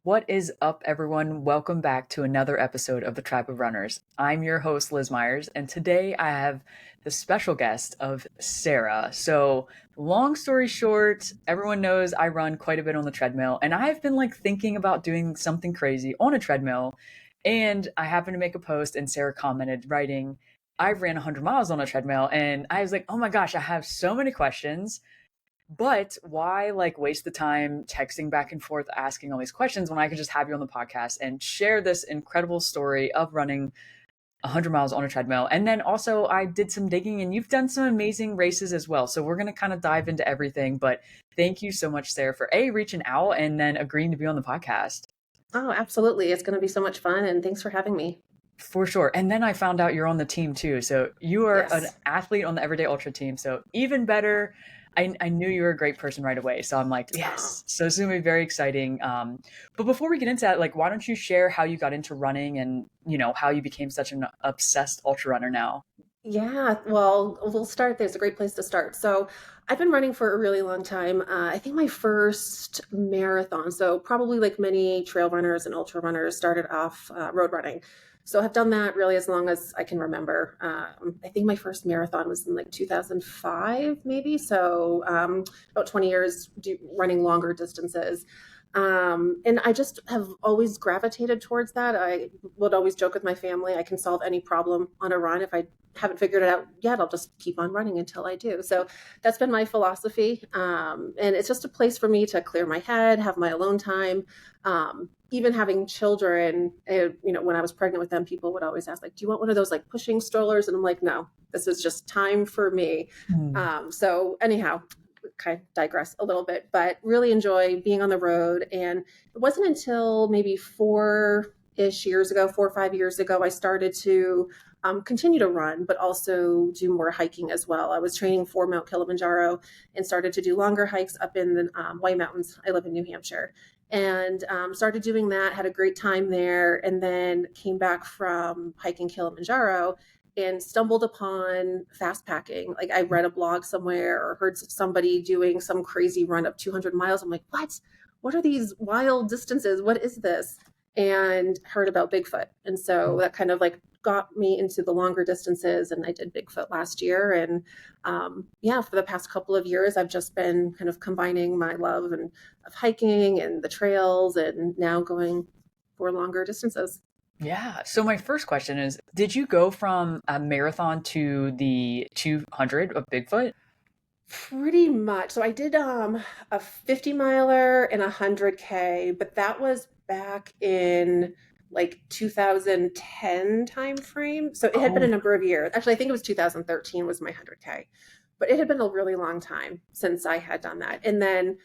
What is up, everyone? Welcome back to another episode of the Tribe of Runners. I'm your host, Liz Myers, and today I have the special guest of Sarah. So, long story short, everyone knows I run quite a bit on the treadmill, and I've been thinking about doing something crazy on a treadmill. And I happened to make a post, and Sarah commented, writing, I ran 100 miles on a treadmill, and I was like, oh my gosh, I have so many questions. But why waste the time texting back and forth asking all these questions when I could just have you on the podcast and share this incredible story of running 100 miles on a treadmill. And then also I did some digging and you've done some amazing races as well. So we're going to kind of dive into everything, but thank you so much, Sarah, for reaching out and then agreeing to be on the podcast. Oh, absolutely. It's going to be so much fun. And thanks for having me. For sure. And then I found out you're on the team too. So you are an Yes. athlete on the Everyday Ultra team. So even better. I knew you were a great person right away. So I'm like, yes. So it's going to be very exciting. But before we get into that, why don't you share how you got into running and, how you became such an obsessed ultra runner now? Yeah. Well, we'll start. There's a great place to start. So I've been running for a really long time. I think my first marathon, so probably like many trail runners and ultra runners, started off road running. So I've done that really as long as I can remember. I think my first marathon was in like 2005, maybe. So about 20 years running longer distances. And I just have always gravitated towards that. I would always joke with my family, I can solve any problem on a run. If I haven't figured it out yet, I'll just keep on running until I do. So that's been my philosophy. And it's just a place for me to clear my head, have my alone time. Even having children, when I was pregnant with them, people would always ask, do you want one of those pushing strollers? And I'm like, no, this is just time for me. So anyhow, kind of digress a little bit, but really enjoy being on the road. And it wasn't until maybe 4 or 5 years ago, I started to continue to run, but also do more hiking as well. I was training for Mount Kilimanjaro and started to do longer hikes up in the White Mountains. I live in New Hampshire. And started doing that, had a great time there, and then came back from hiking Kilimanjaro and stumbled upon fast packing. I read a blog somewhere or heard somebody doing some crazy run of 200 miles. I'm like, what? What are these wild distances? What is this? And heard about Bigfoot. And so that kind of got me into the longer distances. And I did Bigfoot last year. And for the past couple of years, I've just been kind of combining my love of hiking and the trails and now going for longer distances. Yeah. So my first question is, did you go from a marathon to the 200 of Bigfoot? Pretty much. So I did a 50 miler and 100K, but that was back in 2010 time frame. So it had been a Oh, number of years. Actually, I think it was 2013 was my 100K. But it had been a really long time since I had done that. And then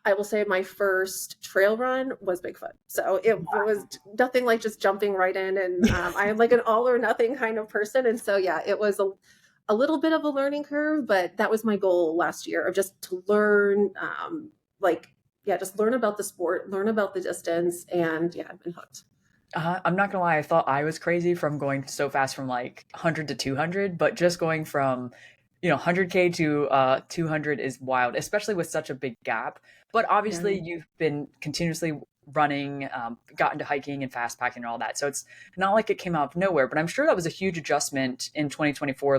I will say my first trail run was Bigfoot. So it was nothing like just jumping right in. And I am an all or nothing kind of person. And so, yeah, it was a little bit of a learning curve, but that was my goal last year, of just to learn, just learn about the sport, learn about the distance. And yeah, I've been hooked. I'm not gonna lie, I thought I was crazy from going so fast from 100 to 200, but just going from 100K to 200 is wild, especially with such a big gap. But obviously, Yeah. you've been continuously running, got into hiking and fast packing and all that. So it's not like it came out of nowhere, but I'm sure that was a huge adjustment in 2024,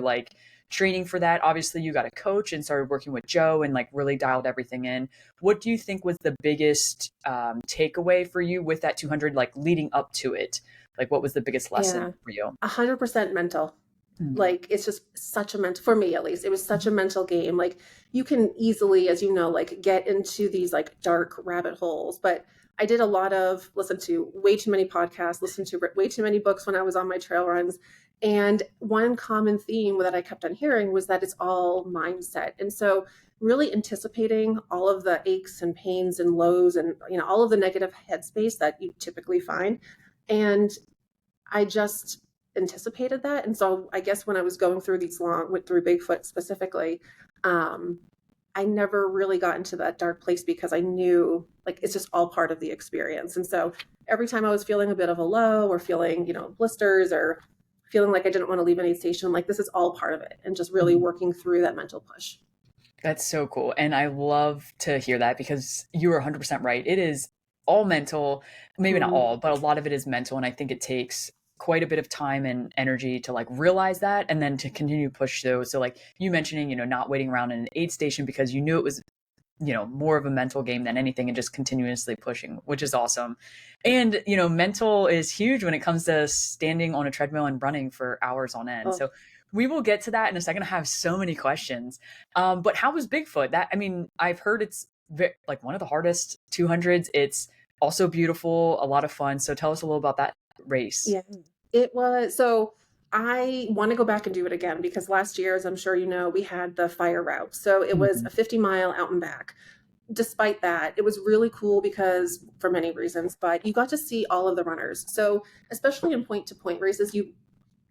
training for that. Obviously, you got a coach and started working with Joe and really dialed everything in. What do you think was the biggest takeaway for you with that 200, leading up to it? What was the biggest Yeah. lesson for you? 100% mental. Hmm. It's just such a mental, for me at least, it was such a mental game. You can easily, as you know, get into these dark rabbit holes. But I did a lot of listen to way too many podcasts, listen to way too many books when I was on my trail runs. And one common theme that I kept on hearing was that it's all mindset. And so really anticipating all of the aches and pains and lows and all of the negative headspace that you typically find. And I just anticipated that. And so I guess when I was going through went through Bigfoot specifically, um, I never really got into that dark place because I knew it's just all part of the experience. And so every time I was feeling a bit of a low or feeling, blisters or feeling like I didn't want to leave any station, I'm like, this is all part of it. And just really working through that mental push. That's so cool. And I love to hear that because you are 100% right. It is all mental, maybe not Mhm. all, but a lot of it is mental. And I think it takes quite a bit of time and energy to like realize that and then to continue to push through. So like you mentioning, not waiting around in an aid station because you knew it was, more of a mental game than anything and just continuously pushing, which is awesome. And, mental is huge when it comes to standing on a treadmill and running for hours on end. Oh, So we will get to that in a second. I have so many questions. But how was Bigfoot? That, I mean, I've heard it's like one of the hardest 200s. It's also beautiful, a lot of fun. So tell us a little about that race. yeah. It was so I want to go back and do it again because last year, as I'm sure you know, we had the fire route. So it was Mhm. a 50-mile out and back. Despite that, it was really cool because for many reasons, but you got to see all of the runners. So especially in point to point races,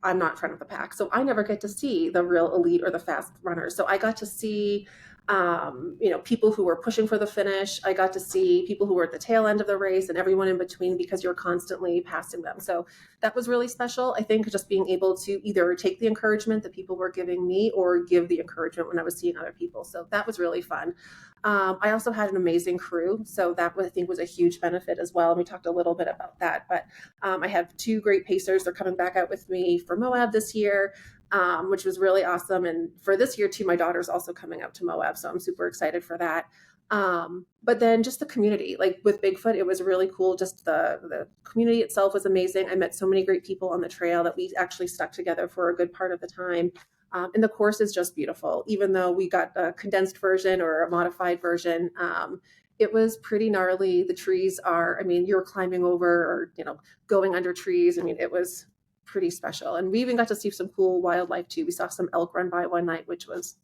I'm not front of the pack, so I never get to see the real elite or the fast runners. So I got to see, people who were pushing for the finish. I got to see people who were at the tail end of the race and everyone in between because you're constantly passing them. So that was really special. I think just being able to either take the encouragement that people were giving me or give the encouragement when I was seeing other people. So that was really fun. I also had an amazing crew, so that I think was a huge benefit as well. And we talked a little bit about that, but I have two great pacers. They're coming back out with me for Moab this year, which was really awesome. And for this year, too, my daughter's also coming out to Moab. So I'm super excited for that. But then just the community, like with Bigfoot, it was really cool. Just the community itself was amazing. I met so many great people on the trail that we actually stuck together for a good part of the time. And the course is just beautiful, even though we got a condensed version or a modified version. It was pretty gnarly. The trees are, I mean, you're climbing over or, going under trees. I mean, it was pretty special. And we even got to see some cool wildlife too. We saw some elk run by one night, which was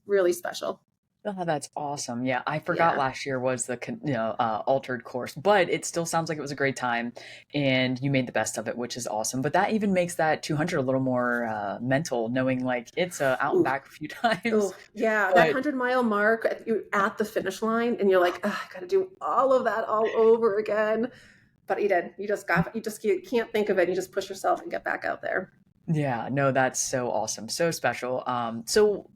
really special. Oh, that's awesome. Yeah, I forgot Yeah. last year was the altered course, but it still sounds like it was a great time, and you made the best of it, which is awesome. But that even makes that 200 a little more mental, knowing like it's out and Ooh. back a few times. Oh, yeah. That But 100-mile mark, you're at the finish line and you're like, "Ugh, I got to do all of that all over again." But you did. You can't think of it. You just push yourself and get back out there. yeah, no, that's so awesome, so special. So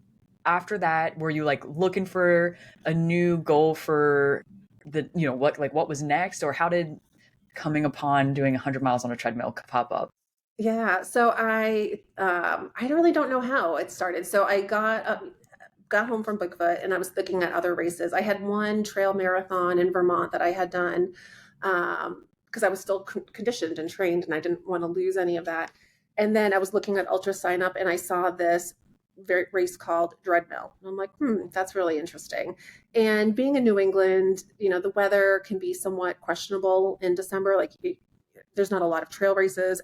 after that, were you like looking for a new goal for what was next, or how did coming upon doing 100 miles on a treadmill pop up? Yeah, so I really don't know how it started. So I got home from Bigfoot and I was looking at other races. I had one trail marathon in Vermont that I had done because I was still conditioned and trained and I didn't want to lose any of that. And then I was looking at ultra sign up and I saw this race called Treadmill. And I'm like, that's really interesting. And being in New England, the weather can be somewhat questionable in December. Like there's not a lot of trail races.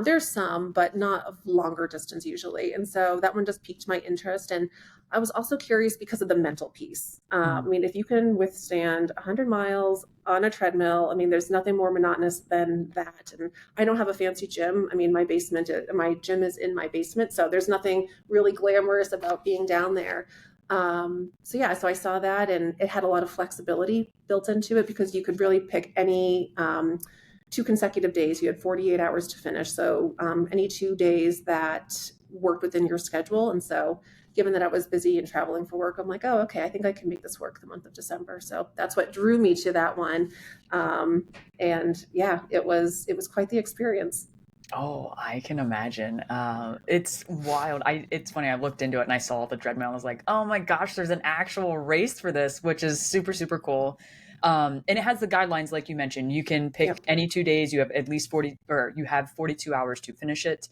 There's some, but not of longer distance usually. And so that one just piqued my interest. And I was also curious because of the mental piece. I mean, if you can withstand 100 miles on a treadmill, I mean, there's nothing more monotonous than that. And I don't have a fancy gym. I mean, my gym is in my basement. So there's nothing really glamorous about being down there. So I saw that and it had a lot of flexibility built into it because you could really pick any 2 consecutive days. You had 48 hours to finish. So any 2 days that worked within your schedule. And so given that I was busy and traveling for work, I'm like, oh, okay, I think I can make this work the month of December. So that's what drew me to that one. And yeah, it was quite the experience. Oh, I can imagine. It's wild. It's funny. I looked into it and I saw the treadmill. I was like, oh my gosh, there's an actual race for this, which is super, super cool. And it has the guidelines, like you mentioned. You can Yeah. pick any 2 days. You have at least 40, or you have 42 hours to finish it.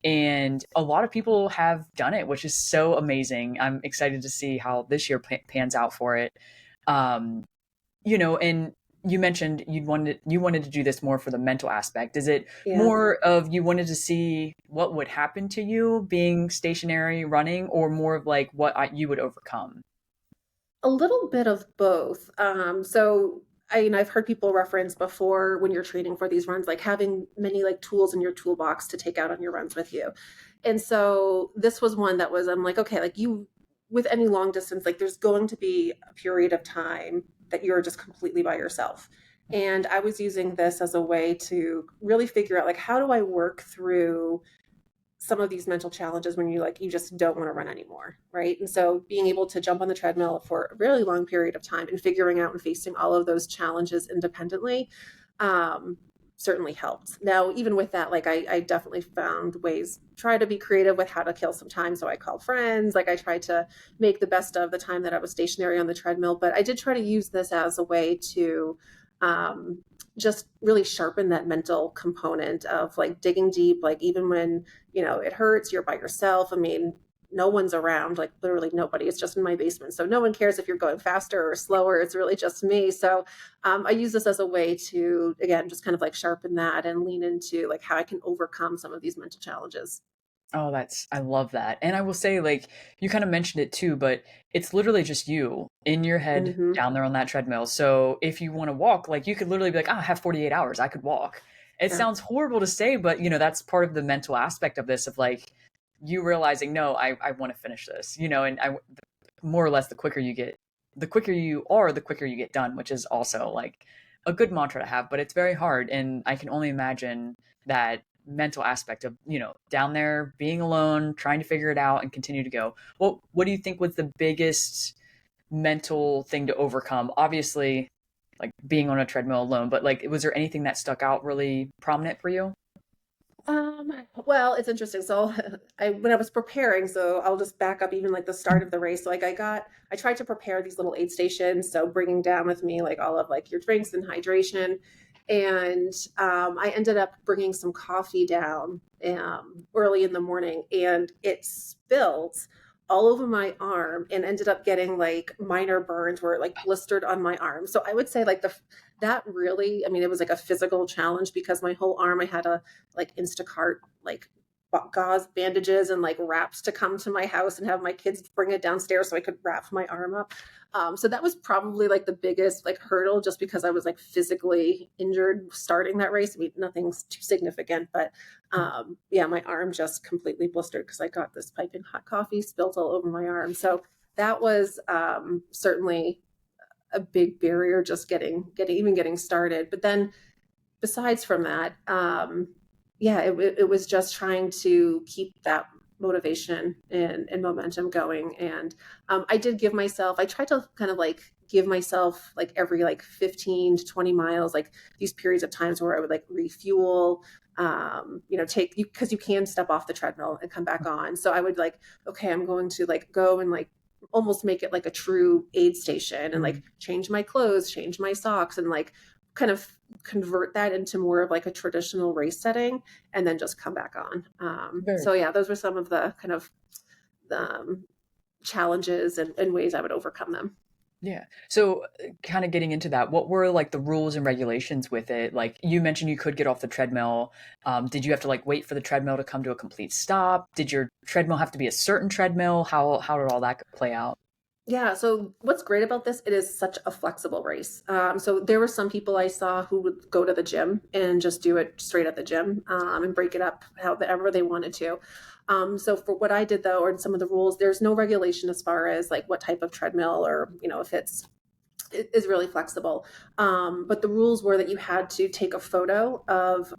And a lot of people have done it, which is so amazing. I'm excited to see how this year pans out for it. Um, and you mentioned you wanted to do this more for the mental aspect. Is it Yeah. more of you wanted to see what would happen to you being stationary running, or more of like what you would overcome? A little bit of both. I've heard people reference before when you're training for these runs, like having many like tools in your toolbox to take out on your runs with you. And so this was one that I'm like, okay, like with any long distance, like there's going to be a period of time that you're just completely by yourself. And I was using this as a way to really figure out like, how do I work through some of these mental challenges when you just don't want to run anymore, right? And so being able to jump on the treadmill for a really long period of time and figuring out and facing all of those challenges independently, um, certainly helped. Now, even with that, like I definitely found ways, try to be creative with how to kill some time. So I called friends, like I tried to make the best of the time that I was stationary on the treadmill, but I did try to use this as a way to um, just really sharpen that mental component of like digging deep, like even when, it hurts, you're by yourself. I mean, no one's around, like literally nobody. It's just in my basement. So no one cares if you're going faster or slower. It's really just me. So I use this as a way to, again, just kind of like sharpen that and lean into like how I can overcome some of these mental challenges. Oh, I love that. And I will say, like, you kind of mentioned it too, but it's literally just you in your head Hmm. down there on that treadmill. So if you want to walk, like, you could literally be like, I have 48 hours, I could walk. It Yeah. sounds horrible to say, but, that's part of the mental aspect of this, of like, you realizing, no, I want to finish this, and more or less, the quicker you are, the quicker you get done, which is also like a good mantra to have, but it's very hard. And I can only imagine that mental aspect of, down there being alone, trying to figure it out and continue to go. Well, what do you think was the biggest mental thing to overcome? Obviously, like being on a treadmill alone, but like, was there anything that stuck out really prominent for you? Well, it's interesting. So when I was preparing, so I'll just back up even like the start of the race. So like I tried to prepare these little aid stations. So bringing down with me like all of like your drinks and hydration. And I ended up bringing some coffee down early in the morning and it spilled all over my arm and ended up getting like minor burns where it like blistered on my arm. So I would say like that really, I mean, it was like a physical challenge because my whole arm, I had to like Instacart, like gauze bandages and like wraps to come to my house and have my kids bring it downstairs so I could wrap my arm up. So that was probably like the biggest like hurdle just because I was like physically injured starting that race. I mean, nothing's too significant, but yeah, my arm just completely blistered because I got this piping hot coffee spilled all over my arm. So that was certainly a big barrier just getting started. But then besides from that, yeah, it was just trying to keep that motivation and momentum going. And I tried to kind of like give myself like every like 15 to 20 miles, like these periods of times where I would like refuel, take you because you can step off the treadmill and come back on. So I would like, okay, I'm going to like go and like almost make it like a true aid station and like change my clothes, change my socks, and like kind of convert that into more of like a traditional race setting and then just come back on. Very So cool. yeah, those were some of the kind of um, challenges and ways I would overcome them. Yeah. So, kind of getting into that, what were like the rules and regulations with it? Like you mentioned, you could get off the treadmill. Did you have to like wait for the treadmill to come to a complete stop? Did your treadmill have to be a certain treadmill? How did all that play out? Yeah, so what's great about this, it is such a flexible race. So there were some people I saw who would go to the gym and just do it straight at the gym and break it up however they wanted to. So for what I did though, or in some of the rules, there's no regulation as far as like what type of treadmill or, if it is really flexible. But the rules were that you had to take a photo of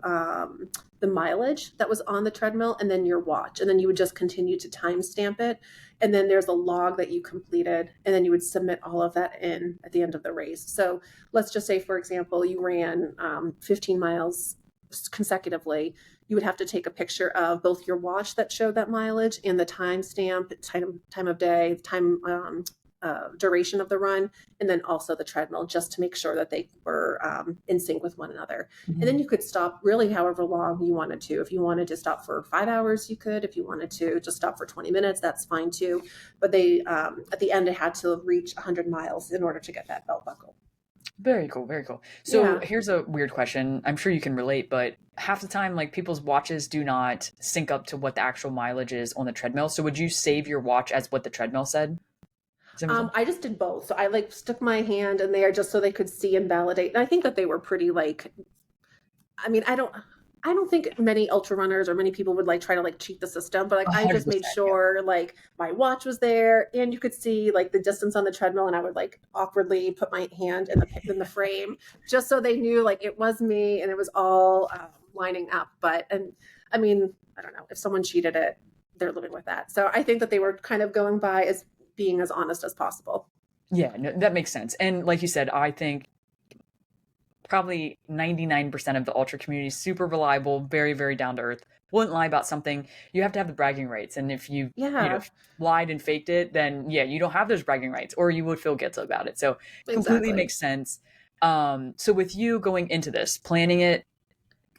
the mileage that was on the treadmill and then your watch. And then you would just continue to timestamp it. And then there's a log that you completed. And then you would submit all of that in at the end of the race. So let's just say, for example, you ran 15 miles consecutively. You would have to take a picture of both your watch that showed that mileage and the timestamp, time of day, time duration of the run, and then also the treadmill just to make sure that they were in sync with one another. And then Mhm. you could stop really however long you wanted to. If you wanted to stop for 5 hours, you could. If you wanted to just stop for 20 minutes, that's fine too. But they, at the end, it had to reach 100 miles in order to get that belt buckle. Very cool, very cool. So Yeah. here's a weird question. I'm sure you can relate, but half the time, like people's watches do not sync up to what the actual mileage is on the treadmill. So would you save your watch as what the treadmill said? Does that make sense? I just did both. So I like stuck my hand in there just so they could see and validate. And I think that they were pretty like, I mean, I don't think many ultra runners or many people would like try to like cheat the system, but like I just made 100%. Yeah. sure like my watch was there and you could see like the distance on the treadmill, and I would like awkwardly put my hand in the frame just so they knew like it was me and it was all lining up. But and I mean, I don't know if someone cheated it, they're living with that. So I think that they were kind of going by as being as honest as possible. Yeah, no, that makes sense. And like you said, I think probably 99% of the ultra community is super reliable, very, very down to earth. Wouldn't lie about something. You have to have the bragging rights. And if you Yeah, lied and faked it, then yeah, you don't have those bragging rights or you would feel guilty about it. So completely exactly. makes sense. So with you going into this, planning it,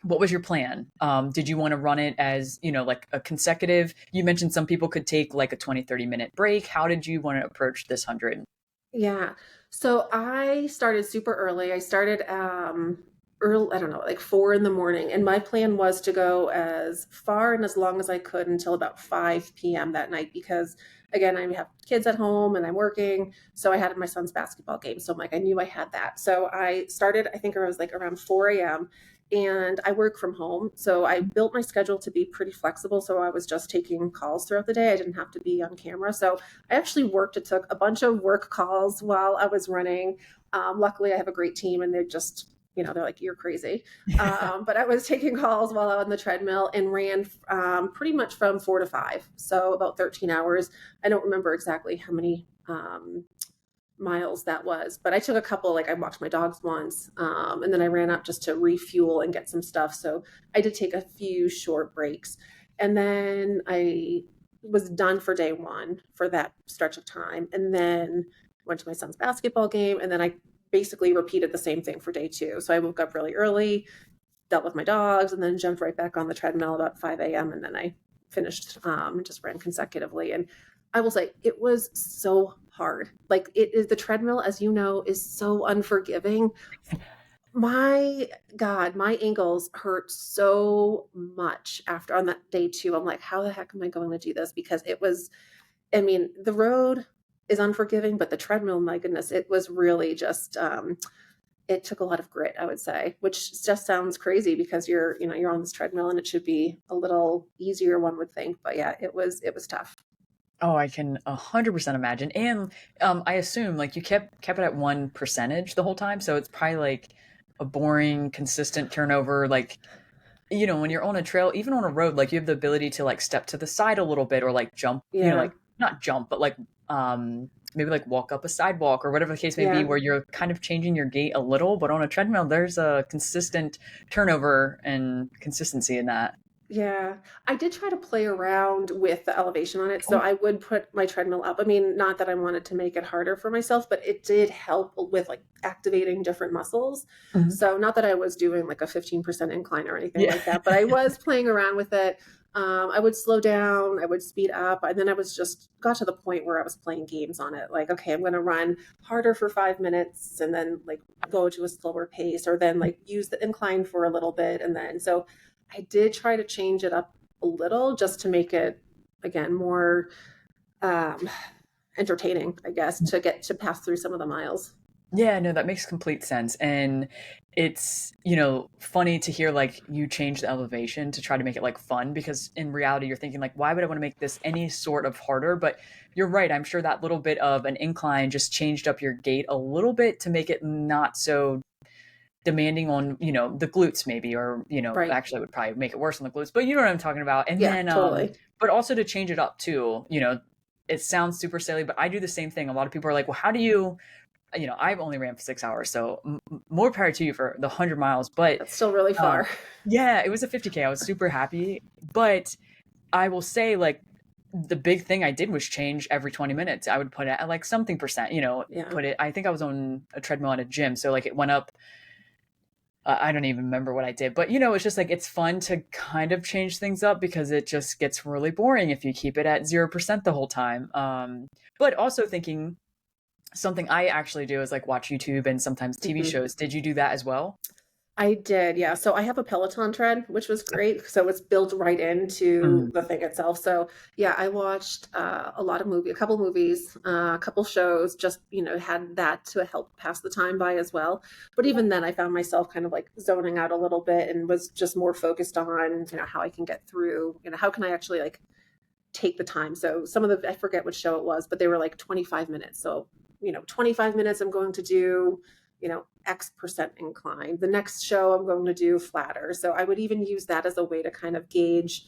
what was your plan? Did you want to run it as, like a consecutive? You mentioned some people could take like a 20, 30-minute break. How did you want to approach this 100? Yeah. So I started super early. I started early, I don't know, like 4 in the morning. And my plan was to go as far and as long as I could until about 5 p.m. that night because again, I have kids at home and I'm working. So I had my son's basketball game. So I'm like, I knew I had that. So I started, I think it was like around 4 a.m. and I work from home. So I built my schedule to be pretty flexible. So I was just taking calls throughout the day. I didn't have to be on camera. So I actually worked. It took a bunch of work calls while I was running. Luckily, I have a great team, and they're just, they're like, you're crazy. But I was taking calls while I was on the treadmill and ran pretty much from 4 to 5. So about 13 hours. I don't remember exactly how many miles that was, but I took a couple, like I walked my dogs once, and then I ran up just to refuel and get some stuff. So I did take a few short breaks. And then I was done for day one for that stretch of time. And then went to my son's basketball game. And then I basically repeated the same thing for day two. So I woke up really early, dealt with my dogs, and then jumped right back on the treadmill about 5 a.m. And then I finished and just ran consecutively. And I will say it was so hard. Like it is, the treadmill, as you know, is so unforgiving. My God, my ankles hurt so much after on that day two. I'm like, how the heck am I going to do this? Because it was, I mean, the road is unforgiving, but the treadmill, my goodness, it was really just it took a lot of grit, I would say, which just sounds crazy because you're on this treadmill and it should be a little easier, one would think. But yeah, it was tough. Oh, I can 100% imagine. And I assume like you kept it at one percentage the whole time, so it's probably like a boring, consistent turnover. Like when you're on a trail, even on a road, like you have the ability to like step to the side a little bit or like jump. Yeah. Like not jump, but like maybe like walk up a sidewalk or whatever the case may be, Yeah. where you're kind of changing your gait a little. But on a treadmill, there's a consistent turnover and consistency in that. Yeah, I did try to play around with the elevation on it. So I would put my treadmill up. I mean, not that I wanted to make it harder for myself, but it did help with like activating different muscles. Mhm. So not that I was doing like a 15% incline or anything Yeah. like that, but I was playing around with it. I would slow down, I would speed up, and then I was just got to the point where I was playing games on it. Like, okay, I'm going to run harder for 5 minutes and then like go to a slower pace, or then like use the incline for a little bit. And then so I did try to change it up a little just to make it again more um, entertaining, I guess, to get to pass through some of the miles. Yeah, no, that makes complete sense. And it's, funny to hear like you change the elevation to try to make it like fun because in reality you're thinking like, why would I want to make this any sort of harder? But you're right. I'm sure that little bit of an incline just changed up your gait a little bit to make it not so demanding on, the glutes maybe, or, Right. actually it would probably make it worse on the glutes, but you know what I'm talking about. And Yeah, then, totally. but also to change it up too, it sounds super silly, but I do the same thing. A lot of people are like, well, how do you, I've only ran for 6 hours, so more power to you for the 100 miles. But That's still really um, far. yeah, it was a 50K. I was super happy. But I will say, like, the big thing I did was change every 20 minutes. I would put it at like something percent, Yeah. put it, I think I was on a treadmill at a gym. So like it went up. I don't even remember what I did, but it's just like it's fun to kind of change things up because it just gets really boring if you keep it at 0% the whole time. But also thinking something I actually do is like watch YouTube and sometimes TV Mhm. shows. Did you do that as well? I did, yeah. So I have a Peloton tread, which was great. So it's built right into Mm. the thing itself. So yeah, I watched a couple movies, a couple shows, just, had that to help pass the time by as well. But even then, I found myself kind of like zoning out a little bit and was just more focused on, how I can get through, how can I actually like take the time. So some of I forget which show it was, but they were like 25 minutes. So, 25 minutes I'm going to do, X percent incline. The next show I'm going to do flatter. So I would even use that as a way to kind of gauge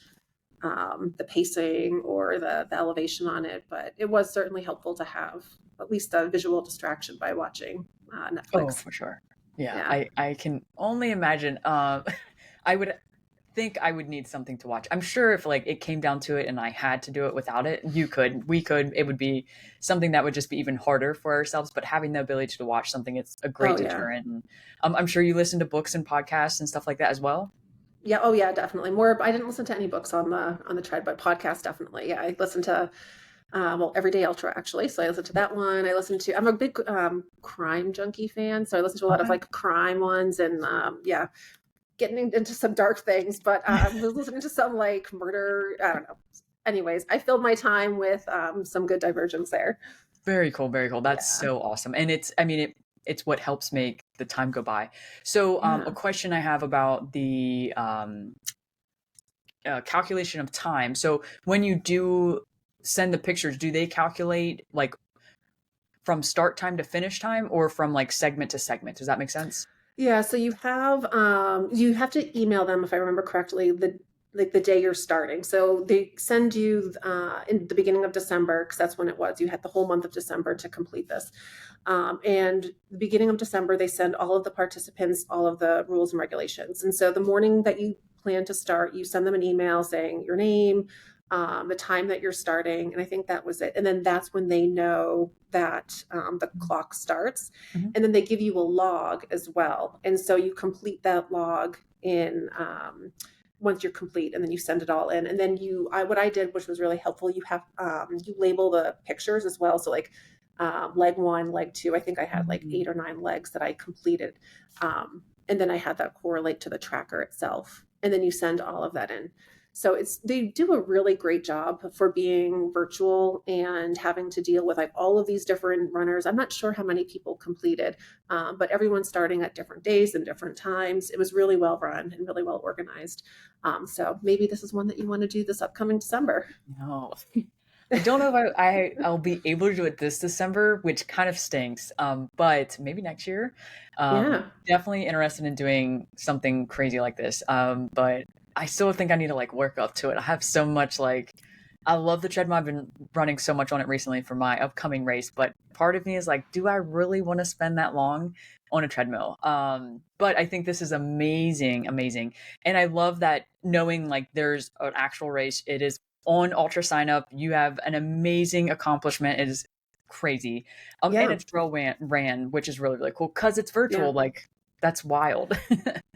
the pacing or the elevation on it. But it was certainly helpful to have at least a visual distraction by watching Oh, Netflix. for sure. Yeah, Yeah. I can only imagine. I would think I would need something to watch. I'm sure if like it came down to it and I had to do it without it, we could, it would be something that would just be even harder for ourselves. But having the ability to watch something, it's a great Oh, yeah. deterrent. And I'm sure you listen to books and podcasts and stuff like that as well. Yeah. Oh, yeah. Definitely. More. I didn't listen to any books on the tread, but podcast definitely. Yeah, I listened to Everyday Ultra actually. So I listened to that one. I'm a big crime junkie fan, so I listen to a lot of Okay. like crime ones, and yeah, getting into some dark things. But I was listening to some like murder. I don't know. Anyways, I filled my time with some good divergence there. Very cool, very cool. That's Yeah. so awesome. And I mean, it's what helps make the time go by. So, a Yeah. question I have about the calculation of time. So, when you do send the pictures, do they calculate like from start time to finish time or from like segment to segment? Does that make sense? Yeah, so you have to email them if I remember correctly the day you're starting. So they send you in the beginning of December because that's when it was. You had the whole month of December to complete this. And the beginning of December they send all of the participants all of the rules and regulations. And so the morning that you plan to start, you send them an email saying your name, the time that you're starting, and I think that was it. And then that's when they know that the clock starts, Mhm. and then they give you a log as well. And so you complete that log in once you're complete, and then you send it all in. And then what I did, which was really helpful, you label the pictures as well. So like leg one, leg two. I think I had like Mhm. 8 or 9 legs that I completed, and then I had that correlate to the tracker itself. And then you send all of that in. So they do a really great job for being virtual and having to deal with like all of these different runners. I'm not sure how many people completed, but everyone's starting at different days and different times. It was really well run and really well organized. So maybe this is one that you want to do this upcoming December. No. I don't know if I'll be able to do it this December, which kind of stinks. But maybe next year. Yeah. Definitely interested in doing something crazy like this. But I still think I need to like work up to it. I have so much like I love the treadmill. I've been running so much on it recently for my upcoming race, but part of me is like, do I really want to spend that long on a treadmill? But I think this is amazing, amazing. And I love that knowing like there's an actual race. It is on Ultra Sign Up. You have an amazing accomplishment. It is crazy. And Yeah. it's ran, which is really, really cool because it's virtual. Yeah. Like that's wild.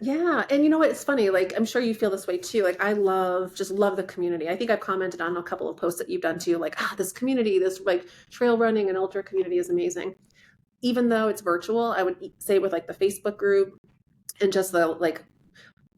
Yeah, and you know what? It's funny. Like I'm sure you feel this way too. Like I just love the community. I think I've commented on a couple of posts that you've done too. Like this community, this like trail running and ultra community is amazing. Even though it's virtual, I would say with like the Facebook group and just the like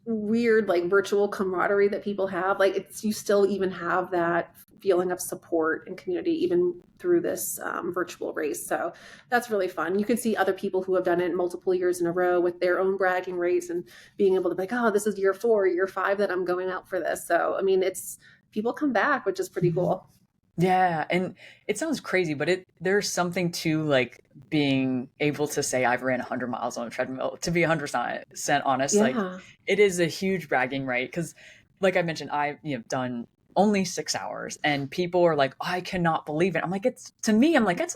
weird like virtual camaraderie that people have, like it's you still even have that feeling of support and community even through this virtual race. So that's really fun. You can see other people who have done it multiple years in a row with their own bragging race and being able to be like, oh, this is year 4, year 5 that I'm going out for this. So I mean, it's people come back, which is pretty cool. Yeah, and it sounds crazy, but there's something to like being able to say I've ran 100 miles on a treadmill. To be 100% honest, like Yeah. it is a huge bragging right because, like I mentioned, I've done only 6 hours, and people are like, I cannot believe it. I'm like, it's to me, I'm like, it's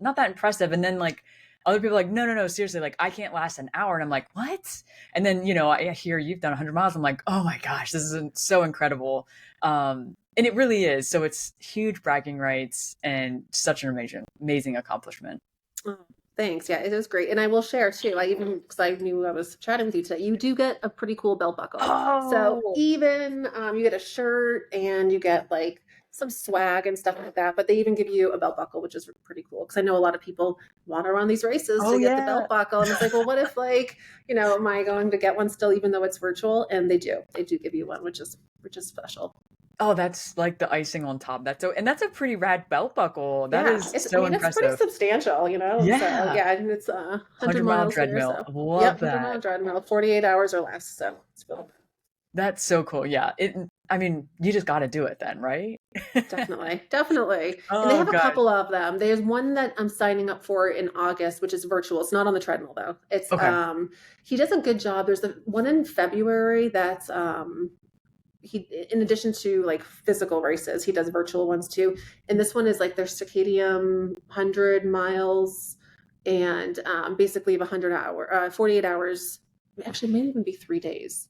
not that impressive. And then like other people are like, no, no, no, seriously, like I can't last an hour, and I'm like, what? And then I hear you've done 100 miles. I'm like, oh my gosh, this is so incredible. And it really is. So it's huge bragging rights and such an amazing accomplishment. Oh, thanks. Yeah, it is great. And I will share too. I even because I knew I was chatting with you today, you do get a pretty cool belt buckle. So Oh, even you get a shirt and you get like some swag and stuff like that. But they even give you a belt buckle, which is pretty cool. Because I know a lot of people want to run these races Oh to get the yeah. belt buckle, and it's like, well, what if like, am I going to get one still, even though it's virtual? And they do give you one, which is special. Oh, that's like the icing on top. That's a pretty rad belt buckle. That Yeah, is it's. I so mean, it's pretty impressive. substantial. So Yeah. yeah, and it's 100 100-mile miles here. treadmill. So Love yep, 100-mile that. treadmill, 48 hours or less. So it's cool. That's so cool. Yeah. I mean, you just got to do it then, right? Definitely, definitely. And they Oh have a gosh. couple of them. There's one that I'm signing up for in August, which is virtual. It's not on the treadmill though. It's Okay. he does a good job. There's the one in February that's he, in addition to like physical races, he does virtual ones too. And this one is like their circadian 100 miles and basically of 48 hours, actually maybe even be 3 days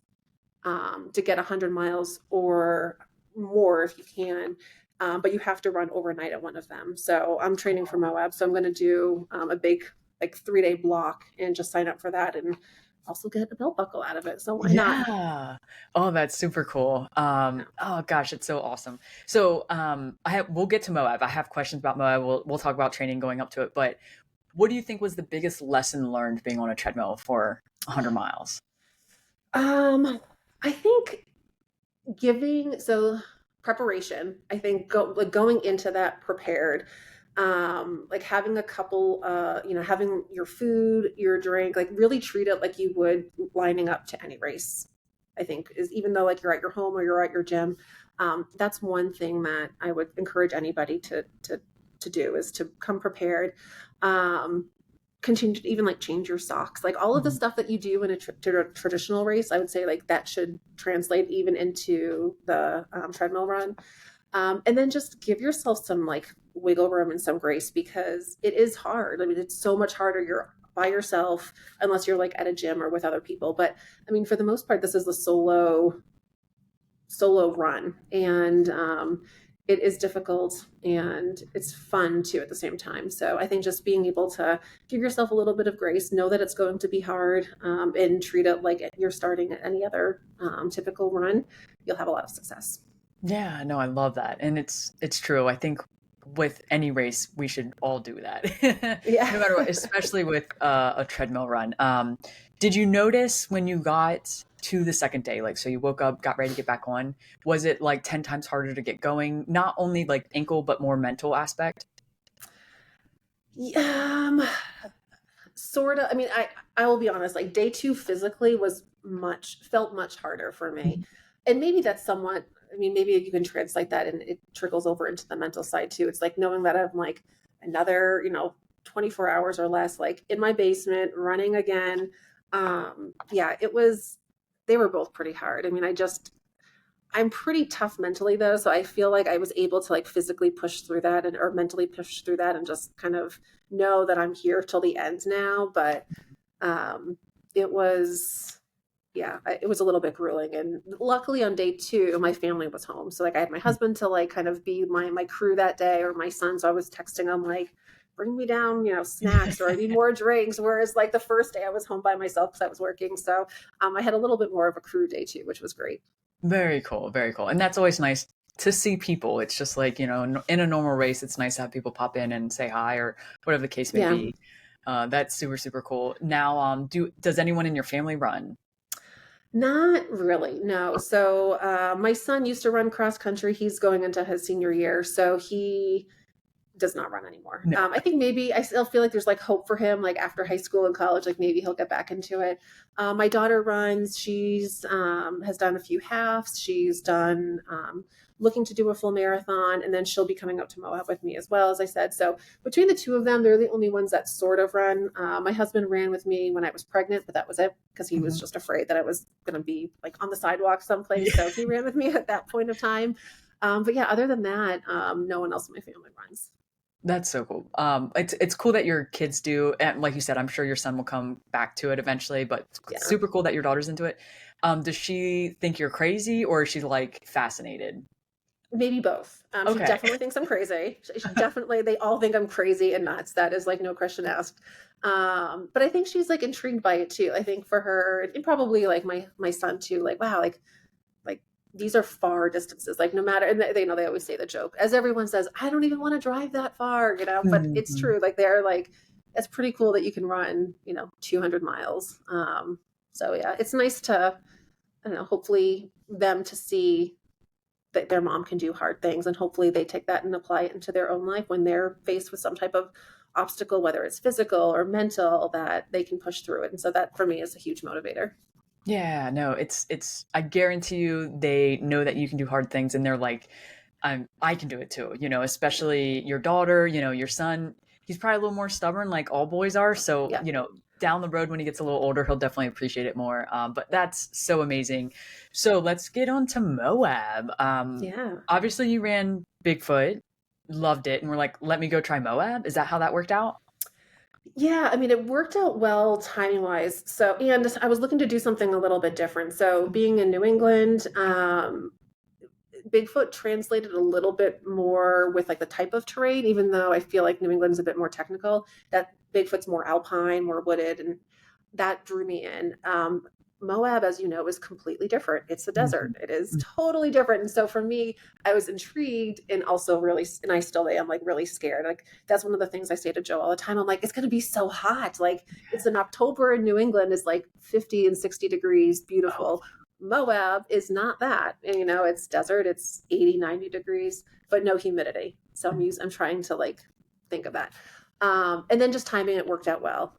to get 100 miles or more if you can. But you have to run overnight at one of them. So I'm training for Moab. So I'm going to do a big, like 3 day block and just sign up for that and also get a belt buckle out of it. So why not? Yeah. Oh, that's super cool. Yeah. Oh gosh, it's so awesome. So, we'll get to Moab. I have questions about Moab. We'll talk about training going up to it, but what do you think was the biggest lesson learned being on a treadmill for 100 miles? I think preparation. I think going into that prepared, like having a couple, having your food, your drink, like really treat it like you would lining up to any race. I think is even though like you're at your home or you're at your gym, that's one thing that I would encourage anybody to do is to come prepared. Um, Continue to even like change your socks, like all of the Mhm. stuff that you do in a traditional race. I would say like that should translate even into the treadmill run. And then just give yourself some like wiggle room and some grace because it is hard. I mean, it's so much harder. You're by yourself unless you're like at a gym or with other people. But I mean, for the most part, this is the solo run, and it is difficult and it's fun too at the same time. So I think just being able to give yourself a little bit of grace, know that it's going to be hard, and treat it like you're starting at any other typical run, you'll have a lot of success. Yeah, no, I love that. And it's true. I think with any race, we should all do that. Yeah. No matter what, especially with a treadmill run. Did you notice when you got to the second day, like so you woke up, got ready to get back on, was it like 10 times harder to get going? Not only like ankle, but more mental aspect? um Sort of. I mean, I will be honest, like day two physically was much felt much harder for me. Mhm. And maybe that's somewhat, I mean, maybe you can translate that and it trickles over into the mental side too. It's like knowing that I'm like another, 24 hours or less, like in my basement, running again. Yeah, they were both pretty hard. I mean, I'm pretty tough mentally though, so I feel like I was able to like physically push through that and or mentally push through that and just kind of know that I'm here till the end now. But um, it was, yeah, it was a little bit grueling. And luckily on day two, my family was home, so like I had my husband to like kind of be my crew that day, or my son. So I was texting him like, bring me down, snacks, or I need more drinks. Whereas like the first day I was home by myself because I was working, so I had a little bit more of a crew day too, which was great. Very cool, very cool. And that's always nice to see people. It's just like, in a normal race, it's nice to have people pop in and say hi or whatever the case may Yeah. be. That's super, super cool. Now, does anyone in your family run? Not really, no. So my son used to run cross country. He's going into his senior year, so he does not run anymore. No. I think maybe I still feel like there's like hope for him, like after high school and college, like maybe he'll get back into it. My daughter runs. She's has done a few halves. She's done looking to do a full marathon, and then she'll be coming out to Moab with me as well, as I said. So between the two of them, they're the only ones that sort of run. My husband ran with me when I was pregnant, but that was it because he was Mhm. just afraid that I was going to be like on the sidewalk someplace. Yeah. So he ran with me at that point of time. But yeah, other than that, no one else in my family runs. That's so cool. It's cool that your kids do, and like you said, I'm sure your son will come back to it eventually. But it's Yeah. super cool that your daughter's into it. Does she think you're crazy, or is she like fascinated? Maybe both. She Okay. definitely thinks I'm crazy. She definitely, they all think I'm crazy and nuts. That is like no question asked. But I think she's like intrigued by it too. I think for her, and probably like my son too, like, wow, like these are far distances. Like no matter, and they know they always say the joke, as everyone says, I don't even want to drive that far, but it's Mhm. true. Like they're like, it's pretty cool that you can run, 200 miles. So yeah, it's nice to, I don't know, hopefully them to see that their mom can do hard things, and hopefully they take that and apply it into their own life when they're faced with some type of obstacle, whether it's physical or mental, that they can push through it. And so that for me is a huge motivator. Yeah, no, it's I guarantee you they know that you can do hard things and they're like, I can do it too, especially your daughter, your son, he's probably a little more stubborn like all boys are. So, Yeah. down the road when he gets a little older, he'll definitely appreciate it more. But that's so amazing. So let's get on to Moab. Yeah. Obviously you ran Bigfoot, loved it, and we're like, let me go try Moab. Is that how that worked out? Yeah, I mean, it worked out well timing wise. So, and I was looking to do something a little bit different. So, being in New England, Bigfoot translated a little bit more with like the type of terrain, even though I feel like New England's a bit more technical. That Bigfoot's more alpine, more wooded, and that drew me in. Moab, as you know, is completely different. It's a desert. Mhm. It is totally different. And so for me, I was intrigued and also really, and I still am like really scared. Like that's one of the things I say to Joe all the time. I'm like, it's going to be so hot. Like it's in October in New England is like 50 and 60 degrees, Oh. beautiful. Moab is not that. And, it's desert. It's 80, 90 degrees, but no humidity. So I'm trying to like think of that. And then just timing it worked out well.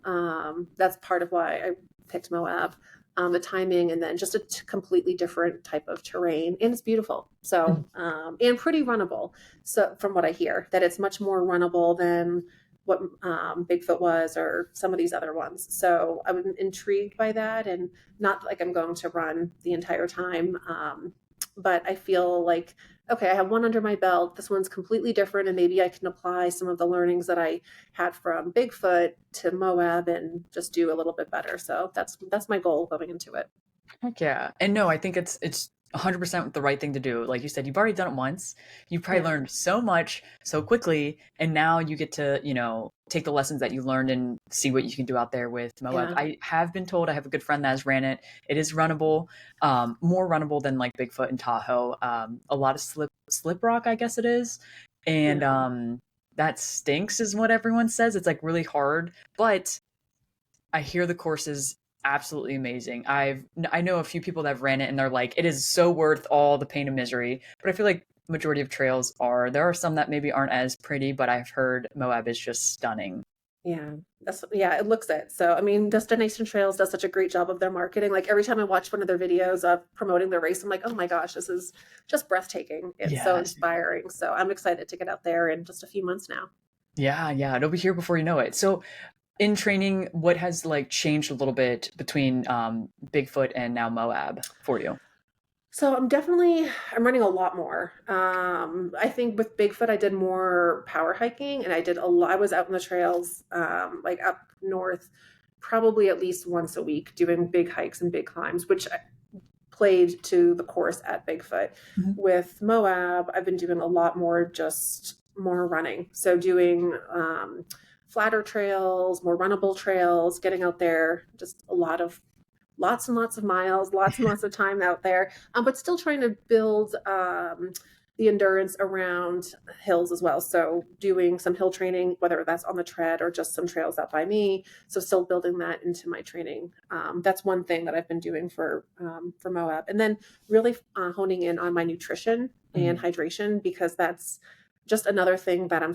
That's part of why I picked Moab. The timing, and then just a completely different type of terrain, and it's beautiful. So, and pretty runnable. So, from what I hear, that it's much more runnable than what Bigfoot was or some of these other ones. So, I'm intrigued by that, and not like I'm going to run the entire time. But I feel like, okay, I have one under my belt. This one's completely different, and maybe I can apply some of the learnings that I had from Bigfoot to Moab and just do a little bit better. So that's my goal going into it. Heck yeah. And no, I think it's 100% the right thing to do. Like you said, you've already done it once. You probably Yeah, learned so much so quickly, and now you get to, take the lessons that you learned and see what you can do out there with Moab. yeah, I have been told I have a good friend that has ran it. It is runnable, more runnable than like Bigfoot and Tahoe. A lot of slip rock, I guess it is. And yeah, that stinks is what everyone says. It's like really hard, but I hear the course is absolutely amazing. I know a few people that have ran it and they're like, it is so worth all the pain and misery. But I feel like majority of trails are. There are some that maybe aren't as pretty, but I've heard Moab is just stunning. yeah. Yeah, it looks it. So I mean, Destination Trails does such a great job of their marketing. Like every time I watch one of their videos of promoting their race, I'm like, oh my gosh, this is just breathtaking. It's so Yes. inspiring. So I'm excited to get out there in just a few months now. Yeah, yeah. It'll be here before you know it. So in training, what has like changed a little bit between Bigfoot and now Moab for you? So I'm running a lot more. I think with Bigfoot I did more power hiking, and I was out in the trails like up north probably at least once a week doing big hikes and big climbs, which played to the course at Bigfoot. Mhm. With Moab, I've been doing a lot more, just more running. So doing flatter trails, more runnable trails, getting out there, just lots and lots of miles, lots and lots of time out there, but still trying to build the endurance around hills as well. So doing some hill training, whether that's on the tread or just some trails out by me. So still building that into my training. That's one thing that I've been doing for Moab, and then really honing in on my nutrition and Mhm. hydration, because that's just another thing that I'm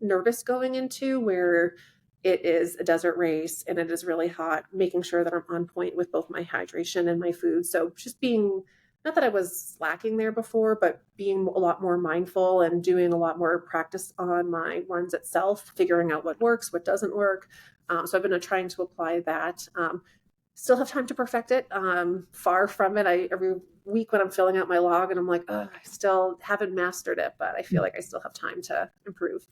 nervous going into, where it is a desert race and it is really hot, making sure that I'm on point with both my hydration and my food. So just being, not that I was slacking there before, but being a lot more mindful and doing a lot more practice on my runs itself, figuring out what works, what doesn't work. So I've been trying to apply that. Still have time to perfect it. Far from it. Every week when I'm filling out my log and I'm like, oh, I still haven't mastered it, but I feel like I still have time to improve.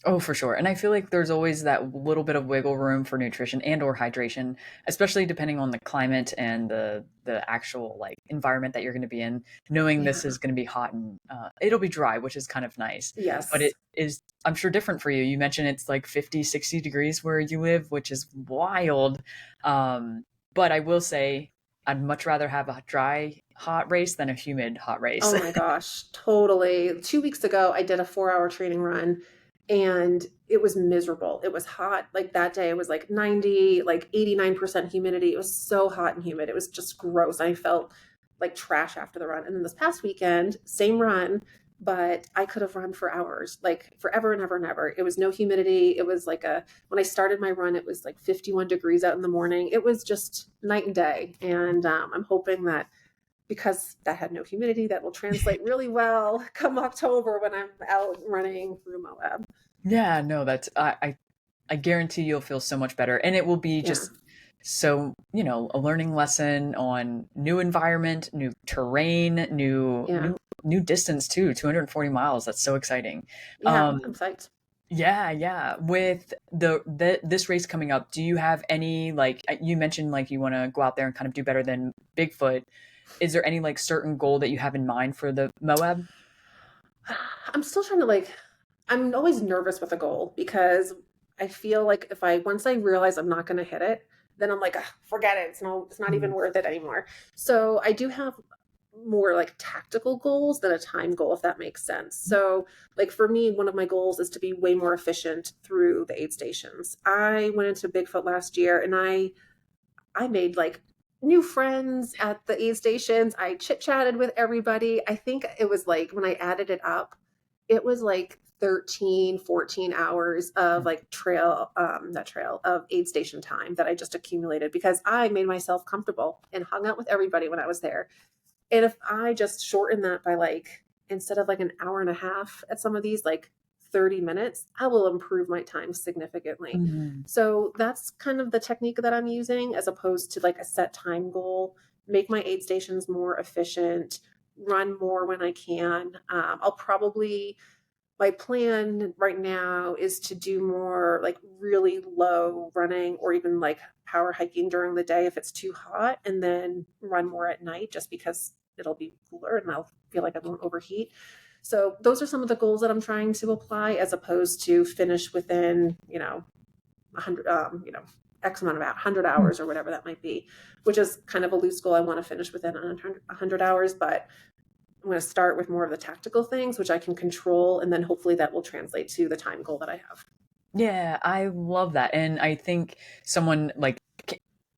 Oh, for sure. And I feel like there's always that little bit of wiggle room for nutrition and or hydration, especially depending on the climate and the actual like environment that you're going to be in. Knowing this Yeah. is going to be hot and it'll be dry, which is kind of nice. But Yes. it is, I'm sure, different for you. You mentioned it's like 50, 60 degrees where you live, which is wild. But I will say I'd much rather have a dry, hot race than a humid, hot race. Oh my gosh, totally. 2 weeks ago, I did a 4 hour training run and it was miserable. It was hot. Like that day, it was like 90, like 89% humidity. It was so hot and humid. It was just gross. I felt like trash after the run. And then this past weekend, same run, but I could have run for hours, like forever and ever and ever. It was no humidity. It was like when I started my run, it was like 51 degrees out in the morning. It was just night and day. And I'm hoping that because that had no humidity, that will translate really well come October when I'm out running through Moab. Yeah, no, I guarantee you'll feel so much better. And it will be Yeah. just so, a learning lesson on new environment, new terrain, Yeah. new distance too, 240 miles. That's so exciting. Yeah. Um, I'm psyched. yeah, yeah. With this race coming up, do you have any like you mentioned like you want to go out there and kind of do better than Bigfoot? Is there any like certain goal that you have in mind for the Moab? I'm still trying to I'm always nervous with a goal because I feel like if once I realize I'm not going to hit it, then I'm like, "Ugh, forget it. It's not even Mhm. worth it anymore." So I do have more like tactical goals than a time goal, if that makes sense. So, like for me, one of my goals is to be way more efficient through the aid stations. I went into Bigfoot last year and I made like new friends at the aid stations. I chit chatted with everybody. I think it was like when I added it up, it was like 13, 14 hours of like not trail of aid station time that I just accumulated because I made myself comfortable and hung out with everybody when I was there. And if I just shorten that by like, instead of like an hour and a half at some of these, like 30 minutes, I will improve my time significantly. Mhm. So that's kind of the technique that I'm using as opposed to like a set time goal, make my aid stations more efficient, run more when I can. I'll probably, my plan right now is to do more like really low running or even like power hiking during the day if it's too hot, and then run more at night just because it'll be cooler and I'll feel like I won't overheat. So those are some of the goals that I'm trying to apply as opposed to finish within, 100, X amount of 100 hours or whatever that might be, which is kind of a loose goal. I want to finish within 100 hours, but I'm going to start with more of the tactical things, which I can control, and then hopefully that will translate to the time goal that I have. Yeah, I love that. And I think someone like,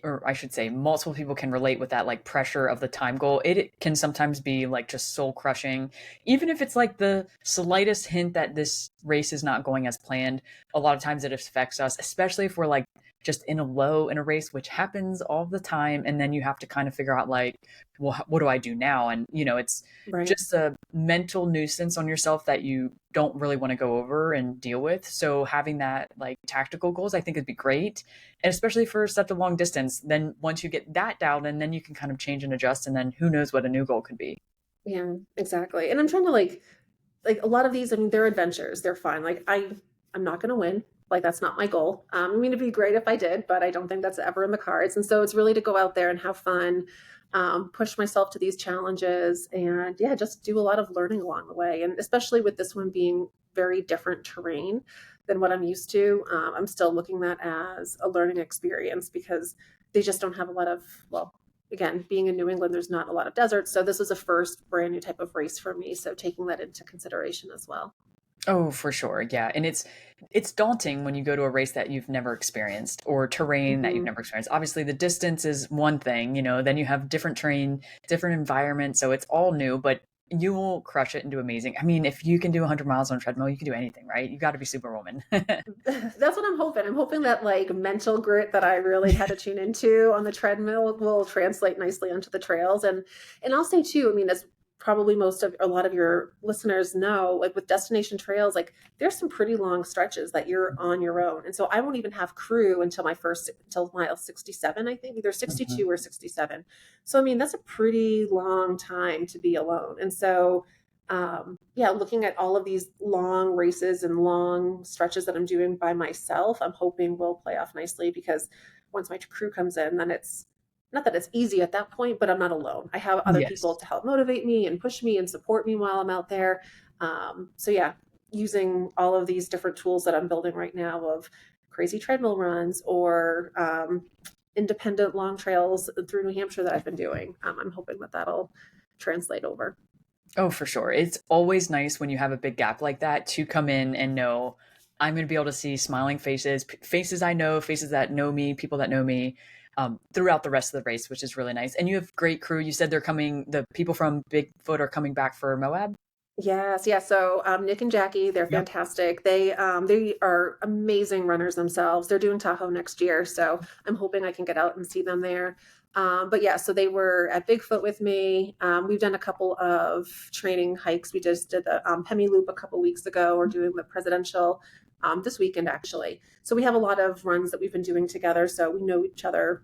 or I should say, multiple people can relate with that like pressure of the time goal. It can sometimes be like just soul crushing. Even if it's like the slightest hint that this race is not going as planned, a lot of times it affects us, especially if we're like just in a low in a race, which happens all the time. And then you have to kind of figure out like, well, what do I do now? And, it's Right. just a mental nuisance on yourself that you don't really want to go over and deal with. So having that like tactical goals, I think would be great. And especially for such a long distance, then once you get that dialed in, then you can kind of change and adjust. And then who knows what a new goal could be. Yeah, exactly. And I'm trying to like a lot of these, I mean, they're adventures. They're fun. Like I'm not going to win. Like that's not my goal. I mean, it'd be great if I did, but I don't think that's ever in the cards. And so it's really to go out there and have fun, push myself to these challenges, and yeah, just do a lot of learning along the way. And especially with this one being very different terrain than what I'm used to, I'm still looking at that as a learning experience because they just don't have a lot of, well, again, being in New England, there's not a lot of deserts. So this was a first brand new type of race for me. So taking that into consideration as well. Oh, for sure. Yeah. And it's daunting when you go to a race that you've never experienced or terrain that you've Hmm. never experienced. Obviously, the distance is one thing, then you have different terrain, different environment, so it's all new, but you will crush it and do amazing. I mean, if you can do 100 miles on a treadmill, you can do anything, right? You got to be Superwoman. That's what I'm hoping. I'm hoping that like mental grit that I really had to tune into on the treadmill will translate nicely onto the trails. And I'll say too, I mean, as probably most of a lot of your listeners know, like with destination trails, like there's some pretty long stretches that you're on your own. And so I won't even have crew until mile 67, I think, either Mhm. 62 or 67. So I mean, that's a pretty long time to be alone. And so yeah, looking at all of these long races and long stretches that I'm doing by myself, I'm hoping will play off nicely because once my crew comes in, then it's not that it's easy at that point, but I'm not alone. I have other people Yes. to help motivate me and push me and support me while I'm out there. So yeah, using all of these different tools that I'm building right now of crazy treadmill runs or independent long trails through New Hampshire that I've been doing. I'm hoping that that'll translate over. Oh, for sure. It's always nice when you have a big gap like that to come in and know I'm going to be able to see smiling faces, faces I know, faces that know me, people that know me throughout the rest of the race, which is really nice. And you have great crew. You said they're coming, the people from Bigfoot are coming back for Moab. Yes, yeah. So Nick and Jackie, they're Yep. fantastic. They are amazing runners themselves. They're doing Tahoe next year, so I'm hoping I can get out and see them there. But yeah, so they were at Bigfoot with me. We've done a couple of training hikes. We just did the Pemi Loop a couple weeks ago. We're doing the Presidential this weekend actually. So we have a lot of runs that we've been doing together. So we know each other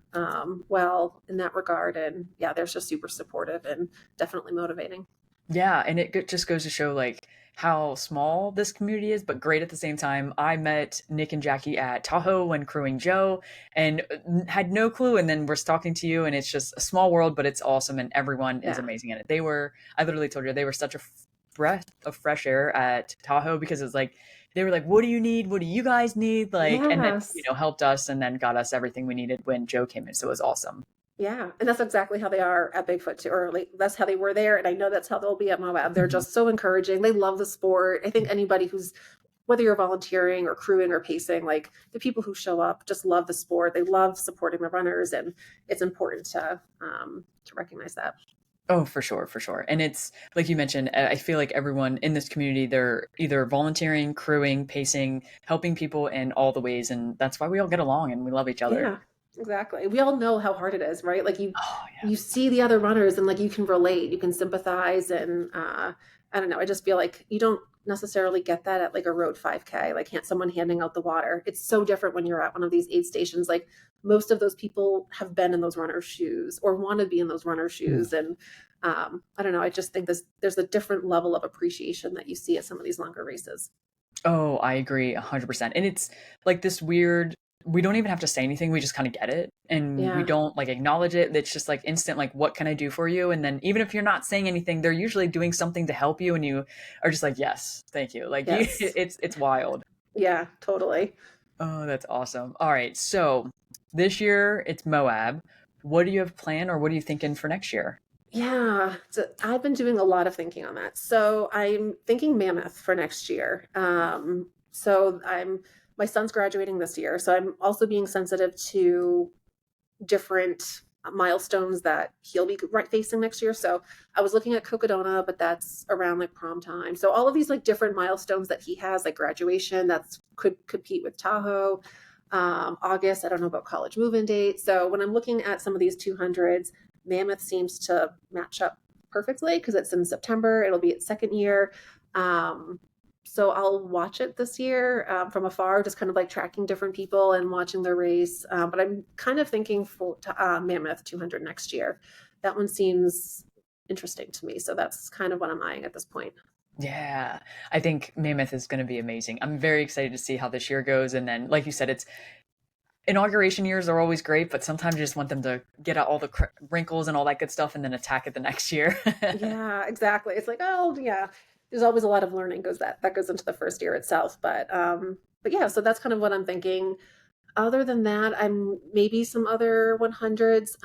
well in that regard. And yeah, they're just super supportive and definitely motivating. Yeah, and just goes to show like how small this community is, but great at the same time. I met Nick and Jackie at Tahoe when crewing Joe and had no clue. And then we're talking to you, and it's just a small world, but it's awesome, and everyone is Yeah. amazing in it. I literally told you, they were such a breath of fresh air at Tahoe because it's like, they were like, what do you need? What do you guys need? Like, and then, Yes. helped us and then got us everything we needed when Joe came in. So it was awesome. Yeah. And that's exactly how they are at Bigfoot too, or like that's how they were there. And I know that's how they'll be at Moab. They're Mhm. just so encouraging. They love the sport. I think anybody who's, whether you're volunteering or crewing or pacing, like the people who show up just love the sport. They love supporting the runners, and it's important to recognize that. Oh, for sure, for sure. And it's like you mentioned, I feel like everyone in this community, they're either volunteering, crewing, pacing, helping people in all the ways. And that's why we all get along and we love each other. Yeah, exactly. We all know how hard it is, right? Like Oh, you see the other runners and like you can relate, you can sympathize, and I don't know. I just feel like you don't necessarily get that at like a road 5K. Like can't someone handing out the water? It's so different when you're at one of these aid stations. Like most of those people have been in those runner shoes or want to be in those runner yeah. shoes, and I don't know. I just think there's a different level of appreciation that you see at some of these longer races. Oh, I agree 100%. And it's like this weird, we don't even have to say anything. We just kind of get it and we Yeah. don't like acknowledge it. It's just like instant, like, what can I do for you? And then even if you're not saying anything, they're usually doing something to help you and you are just like, yes, thank you. Like Yes. it's wild. Yeah. Totally. Oh, that's awesome. All right. So this year it's Moab. What do you have planned or what are you thinking for next year? Yeah, so I've been doing a lot of thinking on that. So I'm thinking Mammoth for next year. So I'm my son's graduating this year, so I'm also being sensitive to different milestones that he'll be right facing next year. So I was looking at Cocodona, but that's around like prom time. So all of these like different milestones that he has, like graduation, that's could compete with Tahoe. August, I don't know about college move-in date. So when I'm looking at some of these 200s, Mammoth seems to match up perfectly because it's in September. It'll be its second year. Um, so I'll watch it this year from afar, just kind of like tracking different people and watching the race. But I'm kind of thinking for Mammoth 200 next year. That one seems interesting to me. So that's kind of what I'm eyeing at this point. Yeah, I think Mammoth is going to be amazing. I'm very excited to see how this year goes. And then, like you said, it's inauguration years are always great, but sometimes you just want them to get out all the wrinkles and all that good stuff and then attack it the next year. Yeah, exactly. It's like, oh yeah, there's always a lot of learning that goes into the first year itself. But yeah, so that's kind of what I'm thinking. Other than that, I'm maybe some other 100s.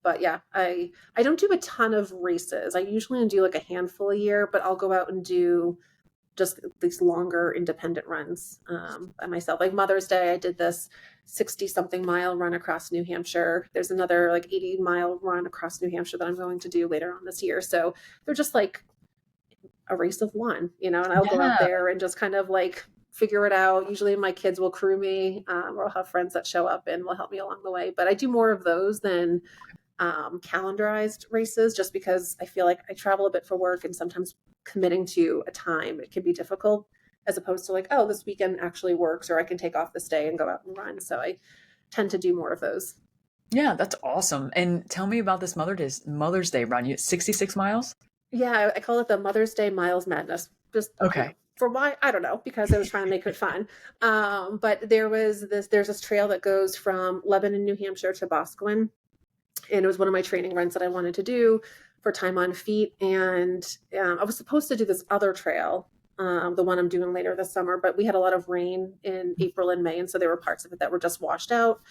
But yeah, I don't do a ton of races. I usually do like a handful a year, but I'll go out and do just these longer independent runs by myself. Like Mother's Day, I did this 60 something mile run across New Hampshire. There's another like 80-mile run across New Hampshire that I'm going to do later on this year. So they're just like a race of one, and I'll go out Yeah. there and just kind of like figure it out. Usually my kids will crew me, or I'll have friends that show up and will help me along the way. But I do more of those than calendarized races just because I feel like I travel a bit for work and sometimes committing to a time, it can be difficult as opposed to like, oh, this weekend actually works or I can take off this day and go out and run. So I tend to do more of those. Yeah, that's awesome. And tell me about this Mother's Day run. You 66 miles? Yeah, I call it the Mother's Day Miles Madness. Just, Okay. for why, I don't know, because I was trying to make it fun. But there's this trail that goes from Lebanon, New Hampshire to Boscawen. And it was one of my training runs that I wanted to do for time on feet. And I was supposed to do this other trail, the one I'm doing later this summer, but we had a lot of rain in April and May. And so there were parts of it that were just washed out.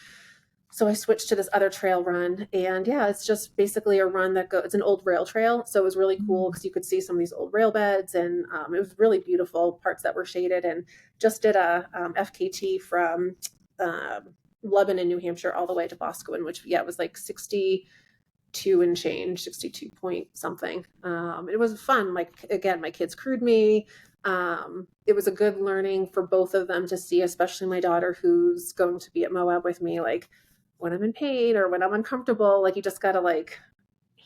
So I switched to this other trail run, and yeah, it's just basically a run that goes. It's an old rail trail, so it was really cool because you could see some of these old rail beds, and it was really beautiful. Parts that were shaded, and just did a FKT from um, Lebanon, New Hampshire, all the way to Boscawen, which yeah, it was like 62 and change, 62 point something. It was fun. Like again, my kids crewed me. It was a good learning for both of them to see, especially my daughter who's going to be at Moab with me, like when I'm in pain or when I'm uncomfortable, like you just gotta like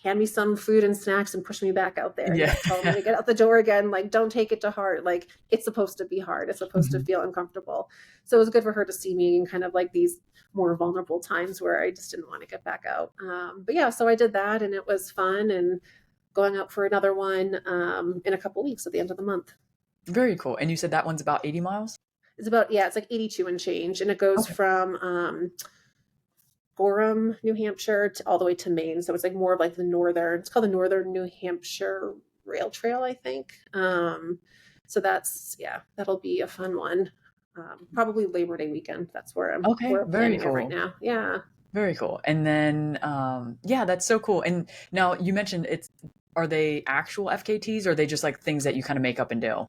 hand me some food and snacks and push me back out there. Yeah. Tell me to get out the door again. Like, don't take it to heart. Like, it's supposed to be hard. It's supposed to Mhm. feel uncomfortable. So it was good for her to see me in kind of like these more vulnerable times where I just didn't want to get back out. But yeah, so I did that and it was fun and going out for another one in a couple weeks at the end of the month. Very cool. And you said that one's about 80 miles? It's about, yeah, it's like 82 and change. And it goes Okay. from Gorham, New Hampshire, to all the way to Maine. So it's like more of like the northern. It's called the Northern New Hampshire Rail Trail, I think. So that's yeah, that'll be a fun one. Probably Labor Day weekend. That's Okay. where I'm Very planning it right cool. now. Yeah, Very cool. And then, yeah, that's so cool. And now you mentioned are they actual FKTs or are they just like things that you kind of make up and do?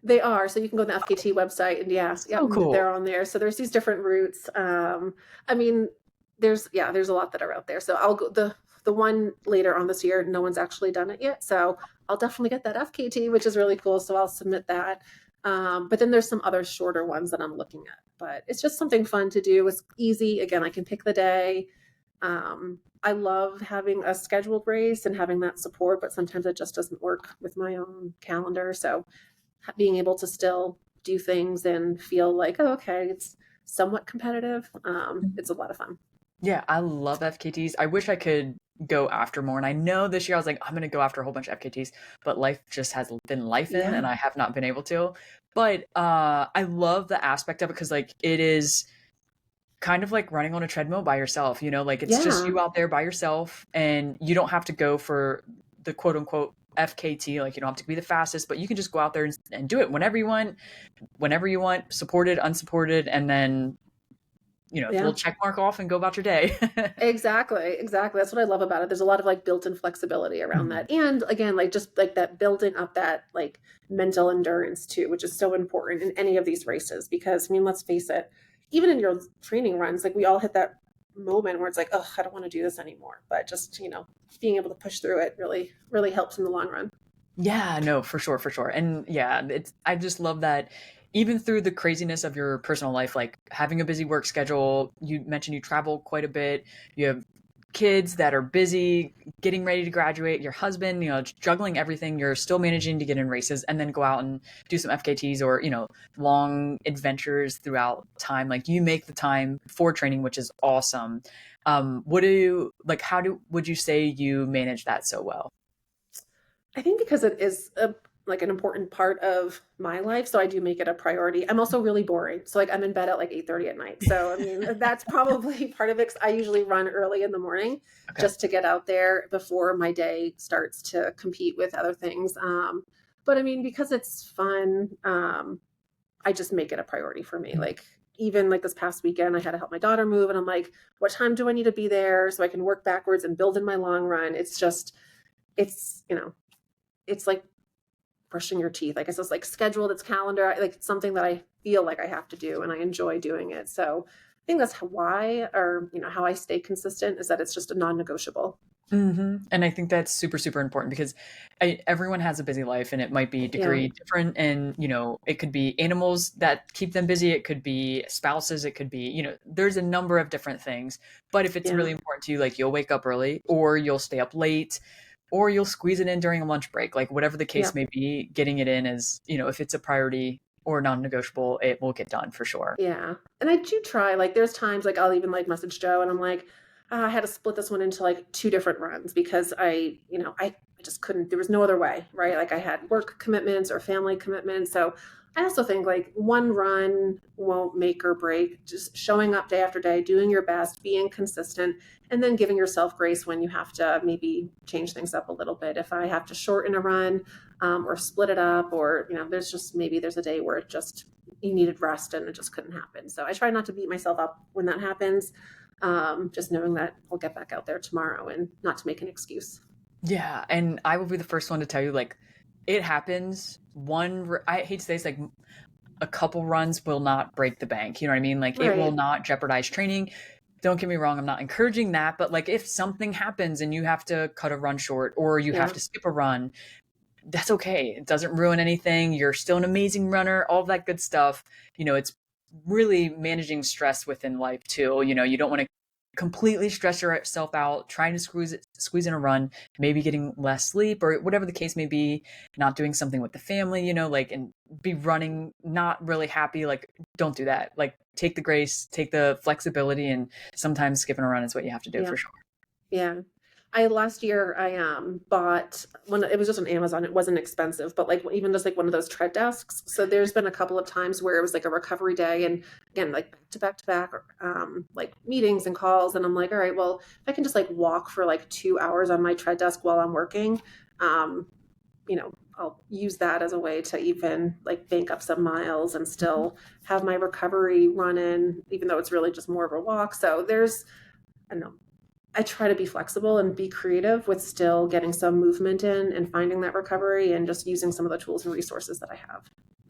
they are. So you can go to the FKT website and yeah, yep, So cool. they're on there. So there's these different routes. I mean, there's a lot that are out there. So I'll go the one later on this year. No one's actually done it yet, so I'll definitely get that FKT, which is really cool. So I'll submit that. But then there's some other shorter ones that I'm looking at. But it's just something fun to do. It's easy. Again, I can pick the day. I love having a scheduled race and having that support, but sometimes it just doesn't work with my own calendar. So being able to still do things and feel like, oh, okay, it's somewhat competitive. It's a lot of fun. Yeah, I love FKTs. I wish I could go after more. And I know this year I was like, I'm going to go after a whole bunch of FKTs, but life just has been life in and Yeah. I have not been able to. But I love the aspect of it because like it is kind of like running on a treadmill by yourself, like it's just Yeah. you out there by yourself and you don't have to go for the quote unquote FKT, like you don't have to be the fastest, but you can just go out there and do it whenever you want, supported, unsupported, and then, Yeah. little check mark off and go about your day. Exactly. Exactly. That's what I love about it. There's a lot of like built-in flexibility around Mhm. that. And again, like just like that building up that like mental endurance too, which is so important in any of these races because I mean, let's face it, even in your training runs, like we all hit that moment where it's like, oh, I don't want to do this anymore. But just, being able to push through it really, really helps in the long run. Yeah, no, for sure, for sure. And yeah, I just love that even through the craziness of your personal life, like having a busy work schedule, you mentioned you travel quite a bit, you have kids that are busy, getting ready to graduate, your husband, juggling everything, you're still managing to get in races and then go out and do some FKTs or, long adventures throughout time. Like you make the time for training, which is awesome. What do you like, would you say you manage that so well? I think because it is like an important part of my life, so I do make it a priority. I'm also really boring, so like I'm in bed at like 8:30 at night. So I mean that's probably part of it. 'Cause I usually run early in the morning Okay. just to get out there before my day starts to compete with other things. But I mean because it's fun, I just make it a priority for me. Like even like this past weekend, I had to help my daughter move, and I'm like, what time do I need to be there so I can work backwards and build in my long run? It's just it's like brushing your teeth. Like it's just like scheduled, it's calendar. Like it's something that I feel like I have to do and I enjoy doing it. So I think that's why, or how I stay consistent is that it's just a non-negotiable. And I think that's super, super important because everyone has a busy life and it might be Yeah. degree different. And, it could be animals that keep them busy. It could be spouses. It could be, there's a number of different things. But if it's Yeah. really important to you, like you'll wake up early or you'll stay up late or you'll squeeze it in during a lunch break, like whatever the Yeah. case may be, getting it in is, if it's a priority or non-negotiable, it will get done for sure. Yeah. And I do try, like, there's times like I'll even like message Joe and I'm like, I had to split this one into like two different runs because I just couldn't, there was no other way, right? Like I had work commitments or family commitments. So I also think like one run won't make or break. Just showing up day after day, doing your best, being consistent, and then giving yourself grace when you have to maybe change things up a little bit. If I have to shorten a run or split it up, or, there's a day where it just, you needed rest and it just couldn't happen. So I try not to beat myself up when that happens. Just knowing that I'll get back out there tomorrow and not to make an excuse. Yeah, and I will be the first one to tell you, like, it happens. I hate to say it's like a couple runs will not break the bank. You know what I mean? Like, it will Right. not jeopardize training. Don't get me wrong, I'm not encouraging that, but like if something happens and you have to cut a run short or you have Yeah. to skip a run, that's okay. It doesn't ruin anything. You're still an amazing runner, all that good stuff. It's really managing stress within life too. You don't want to completely stress yourself out trying to squeeze in a run, maybe getting less sleep or whatever the case may be, not doing something with the family, like, and be running not really happy. Like, don't do that. Like, take the grace, take the flexibility, and sometimes skipping a run is what you have to do Yeah. for sure. Yeah. I last year I bought one. It was just on Amazon. It wasn't expensive, but like even just like one of those tread desks. So there's been a couple of times where it was like a recovery day, and again like back to back, like meetings and calls, and I'm like, all right, well if I can just like walk for like 2 hours on my tread desk while I'm working, um, I'll use that as a way to even like bank up some miles and still have my recovery run in, even though it's really just more of a walk. So I don't know, I try to be flexible and be creative with still getting some movement in and finding that recovery and just using some of the tools and resources that I have.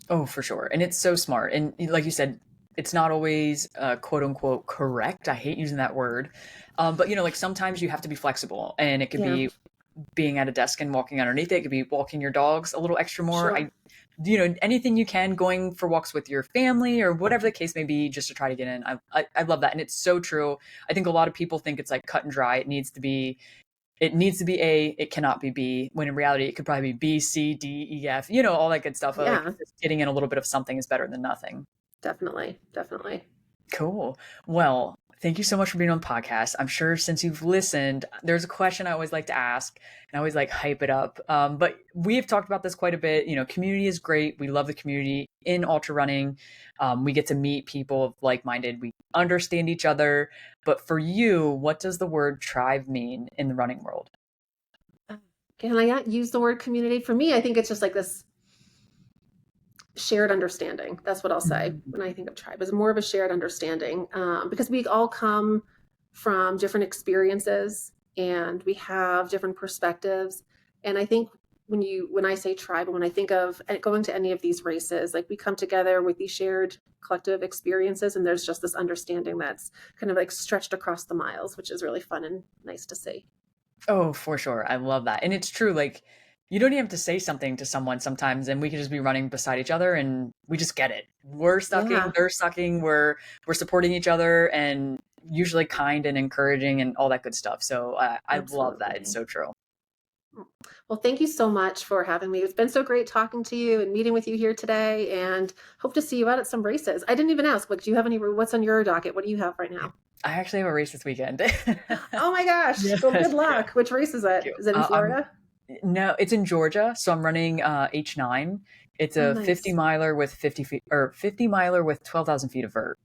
Oh, for sure. And it's so smart. And like you said, it's not always quote unquote correct. I hate using that word. But like sometimes you have to be flexible, and it could Yeah, be being at a desk and walking underneath it. It could be walking your dogs a little extra more. sure. Anything you can, going for walks with your family or whatever the case may be, just to try to get in. I love that. And it's so true. I think a lot of people think it's like cut and dry. It needs to be A, it cannot be B, when in reality it could probably be B, C, D, E, F, all that good stuff. Like, Yeah, just getting in a little bit of something is better than nothing. definitely. Definitely. Cool. Well, thank you so much for being on the podcast. I'm sure since you've listened, there's a question I always like to ask, and I always like hype it up. But we have talked about this quite a bit. Community is great. We love the community in ultra running. We get to meet people like-minded. We understand each other. But for you, what does the word tribe mean in the running world? Can I use the word community? For me, I think it's just like this shared understanding. That's what I'll say Mhm. when I think of tribe, is more of a shared understanding, because we all come from different experiences and we have different perspectives. And I think when I say tribe, when I think of going to any of these races, like we come together with these shared collective experiences, and there's just this understanding that's kind of like stretched across the miles, which is really fun and nice to see. Oh, for sure. I love that. And it's true. Like, you don't even have to say something to someone sometimes, and we can just be running beside each other and we just get it. We're sucking, Yeah, they're sucking, we're supporting each other, and usually kind and encouraging and all that good stuff. So I love that. It's absolutely. so true. Well, thank you so much for having me. It's been so great talking to you and meeting with you here today, and hope to see you out at some races. I didn't even ask, like, do you have what's on your docket? What do you have right now? I actually have a race this weekend. Oh my gosh. Yes. Well, good Yeah. luck. Which race is it? Thank you. Is it in Florida? No, it's in Georgia. So I'm running H9. It's Oh, a 50 nice. miler with 50 feet, or 50 miler with 12,000 feet of vert.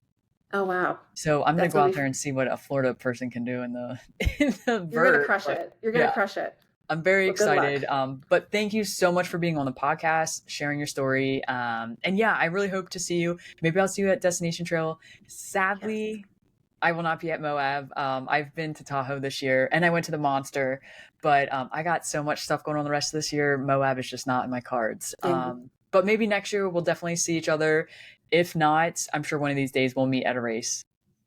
Oh, wow. So I'm gonna That's go going out to be, there and see what a Florida person can do in the in the you're going to vert. crush But it. You're going to yeah, crush it. I'm very Well, good luck. excited. But thank you so much for being on the podcast, sharing your story. And yeah, I really hope to see you. Maybe I'll see you at Destination Trail. Yes. Sadly, I will not be at Moab. I've been to Tahoe this year, and I went to the Monster, but I got so much stuff going on the rest of this year. Moab is just not in my cards. Yeah. But maybe next year we'll definitely see each other. If not, I'm sure one of these days we'll meet at a race.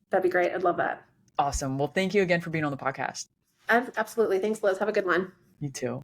That'd be great. I'd love that. Awesome. Well, thank you again for being on the podcast. Absolutely. Thanks, Liz. Have a good one. You too.